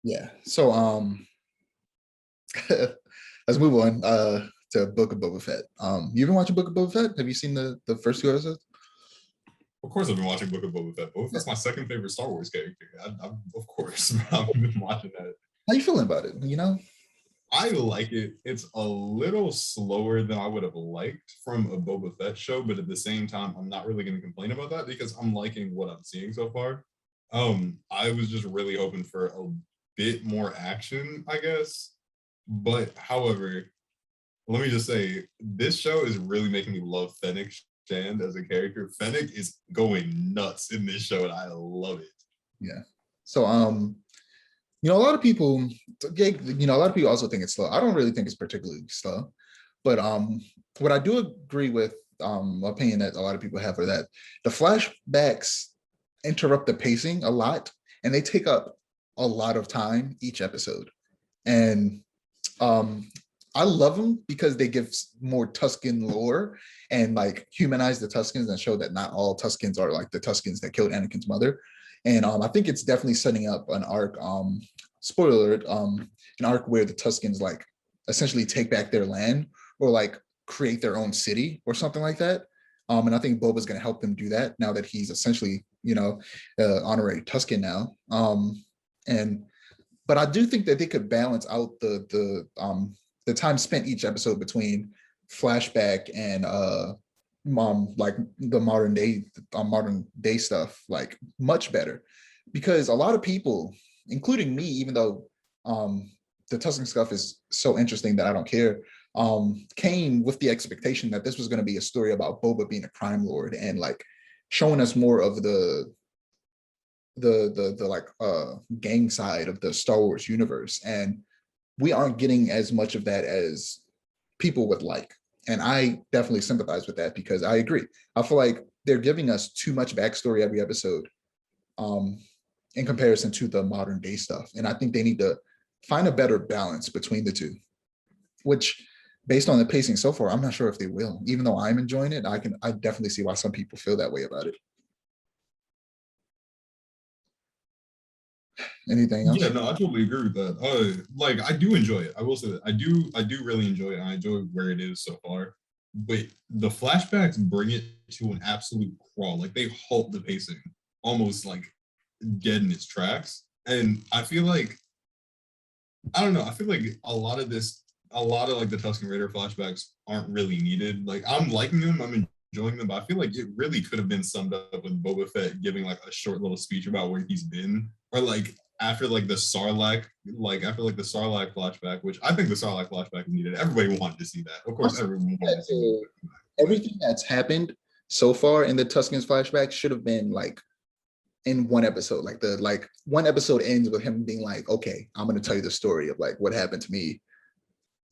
Yeah. So let's move on to Book of Boba Fett. You been watching Book of Boba Fett? Have you seen the first two episodes? Of course, I've been watching Book of Boba Fett. Boba Yeah. Fett's my second favorite Star Wars character. Of course, I've been watching that. How you feeling about it? You know? I like it. It's a little slower than I would have liked from a Boba Fett show, but at the same time, I'm not really going to complain about that because I'm liking what I'm seeing so far. I was just really hoping for a bit more action, I guess. But however, let me just say, this show is really making me love Fennec Shand as a character. Fennec is going nuts in this show, and I love it. Yeah. So a lot of people, a lot of people also think it's slow. I don't really think it's particularly slow, but what I do agree with opinion that a lot of people have are that the flashbacks interrupt the pacing a lot, and they take up a lot of time each episode. And um, I love them because they give more Tuscan lore and like humanize the Tuscans and show that not all Tuscans are like the Tuscans that killed Anakin's mother. And I think it's definitely setting up an arc. Spoiler alert, an arc where the Tuscans like essentially take back their land or like create their own city or something like that. And I think Boba's going to help them do that now that he's essentially, honorary Tuscan now. And but I do think that they could balance out the time spent each episode between flashback and like the modern day stuff like much better, because a lot of people, including me, even though the Tuscan stuff is so interesting that I don't care, came with the expectation that this was going to be a story about Boba being a crime lord and like showing us more of the like gang side of the Star Wars universe, and we aren't getting as much of that as people would like. And I definitely sympathize with that because I agree. I feel like they're giving us too much backstory every episode um, in comparison to the modern day stuff. And I think they need to find a better balance between the two, which based on the pacing so far, I'm not sure if they will. Even though I'm enjoying it, I definitely see why some people feel that way about it. Anything Yeah, else? no, I totally agree with that. Like I do enjoy it. I will say that I do really enjoy it. And I enjoy where it is so far. But the flashbacks bring it to an absolute crawl. Like they halt the pacing almost like dead in its tracks. And I feel like I don't know. I feel like a lot of like the Tusken Raider flashbacks aren't really needed. Like I'm liking them, I'm enjoying them, but I feel like it really could have been summed up with Boba Fett giving like a short little speech about where he's been, or like after like the Sarlacc flashback, which I think the Sarlacc flashback is needed. Everybody wanted to see that. Of course, everyone wanted to see Boba Fett come back, but Everything that's happened so far in the Tuscans flashback should have been like in one episode. Like one episode ends with him being like, okay, I'm gonna tell you the story of like what happened to me.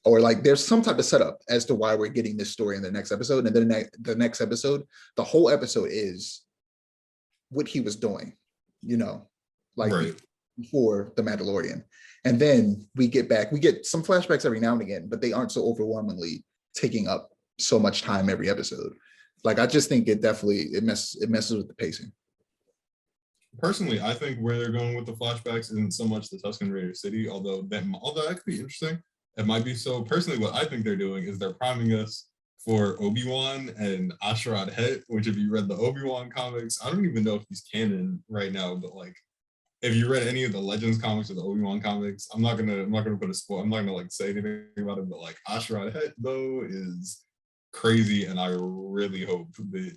Or like there's some type of setup as to why we're getting this story in the next episode. And then the next episode, the whole episode is what he was doing, you know, like right. before the Mandalorian. And then we get some flashbacks every now and again, but they aren't so overwhelmingly taking up so much time every episode. Like I just think it messes with the pacing. Personally, I think where they're going with the flashbacks isn't so much the Tusken Raider city, although that could be interesting. It might be so. Personally, what I think they're doing is they're priming us for Obi-Wan and Asherad Het, which if you read the Obi-Wan comics, I don't even know if he's canon right now, but like if you read any of the Legends comics or the Obi-Wan comics, I'm not gonna put a spoil. I'm not gonna like say anything about it, but like Asherad Het though is crazy, and I really hope that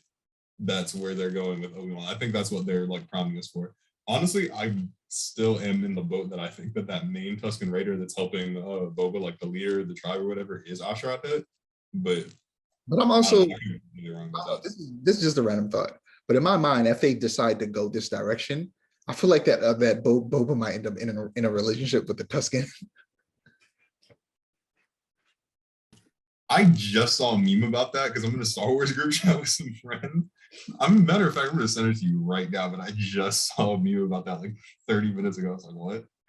that's where they're going with Obi-Wan. I think that's what they're like priming us for. Honestly, I still am in the boat that I think that main Tusken Raider that's helping Boba, like the leader of the tribe or whatever, is Ashrat Het. But But I'm I don't also know. I could be really wrong about that. this is just a random thought. But in my mind, if they decide to go this direction, I feel like that Boba might end up in a relationship with the Tuscan. I just saw a meme about that because I'm in a Star Wars group chat with some friends. I'm a matter of fact, I'm gonna send it to you right now, but I just saw a meme about that like 30 minutes ago. I was like, what?